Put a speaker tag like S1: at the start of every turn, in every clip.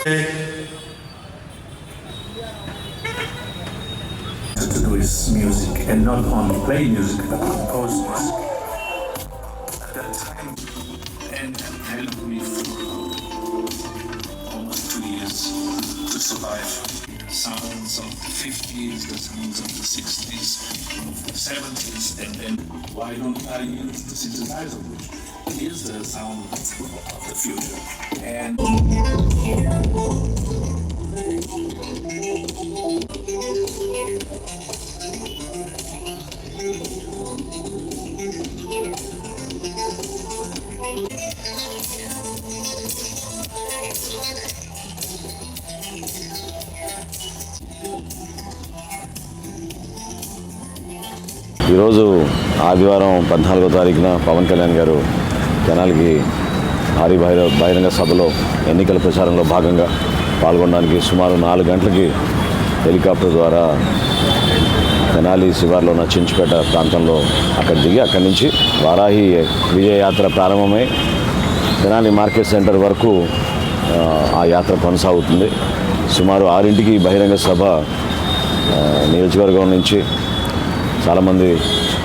S1: To do his music and not only play music but compose music. At that time, and helped me for almost 2 years to survive. Sounds of the 50s, the sounds of the 60s, of the 70s, and then why don't I use the synthesizer, which is the sound of the future. And
S2: ఈరోజు ఆదివారం 14వ తారీఖున పవన్ కళ్యాణ్ గారు తెనాలికి భారీ బహిరంగ సభలో ఎన్నికల ప్రచారంలో భాగంగా పాల్గొనడానికి సుమారు 4 గంటలకి హెలికాప్టర్ ద్వారా తెనాలి శివార్లో ఉన్న చించుపేట ప్రాంతంలో అక్కడ దిగి అక్కడి నుంచి వారాహి విజయయాత్ర ప్రారంభమై తెనాలి మార్కెట్ సెంటర్ వరకు ఆ యాత్ర కొనసాగుతుంది. సుమారు 6ంటికి బహిరంగ సభ నియోజకవర్గం నుంచి చాలామంది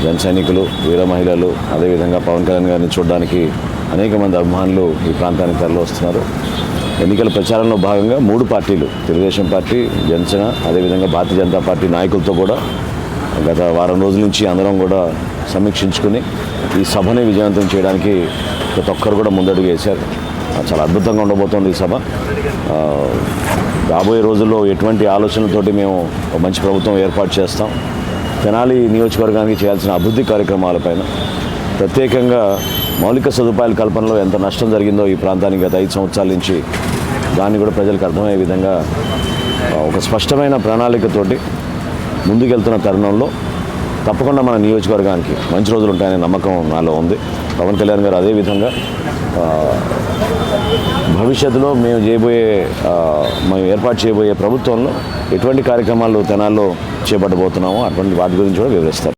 S2: జన సైనికులు, వీర మహిళలు, అదేవిధంగా పవన్ కళ్యాణ్ గారిని చూడడానికి అనేక మంది అభిమానులు ఈ ప్రాంతానికి తరలి వస్తున్నారు. ఎన్నికల ప్రచారంలో భాగంగా 3 పార్టీలు, తెలుగుదేశం పార్టీ, జనసేన, అదేవిధంగా భారతీయ జనతా పార్టీ నాయకులతో కూడా గత వారం రోజుల నుంచి అందరం కూడా సమీక్షించుకుని ఈ సభని విజయవంతం చేయడానికి ప్రతి ఒక్కరు కూడా ముందడుగు వేశారు. చాలా అద్భుతంగా ఉండబోతోంది ఈ సభ. రాబోయే రోజుల్లో ఎటువంటి ఆలోచనలతోటి మేము మంచి ప్రభుత్వం ఏర్పాటు చేస్తాం, తెనాలి నియోజకవర్గానికి చేయాల్సిన అభివృద్ధి కార్యక్రమాలపైన, ప్రత్యేకంగా మౌలిక సదుపాయాల కల్పనలో ఎంత నష్టం జరిగిందో ఈ ప్రాంతానికి గత 5 సంవత్సరాల నుంచి దాన్ని కూడా ప్రజలకు అర్థమయ్యే విధంగా ఒక స్పష్టమైన ప్రణాళికతోటి ముందుకెళ్తున్న తరుణంలో తప్పకుండా మన నియోజకవర్గానికి మంచి రోజులు ఉంటాయనే నమ్మకం నాలో ఉంది. పవన్ కళ్యాణ్ గారు అదేవిధంగా భవిష్యత్తులో మేము ఏర్పాటు చేయబోయే ప్రభుత్వంలో ఎటువంటి కార్యక్రమాలు తెనాల్లో చేపట్టబోతున్నామో అటువంటి వాటి గురించి కూడా వివరిస్తారు.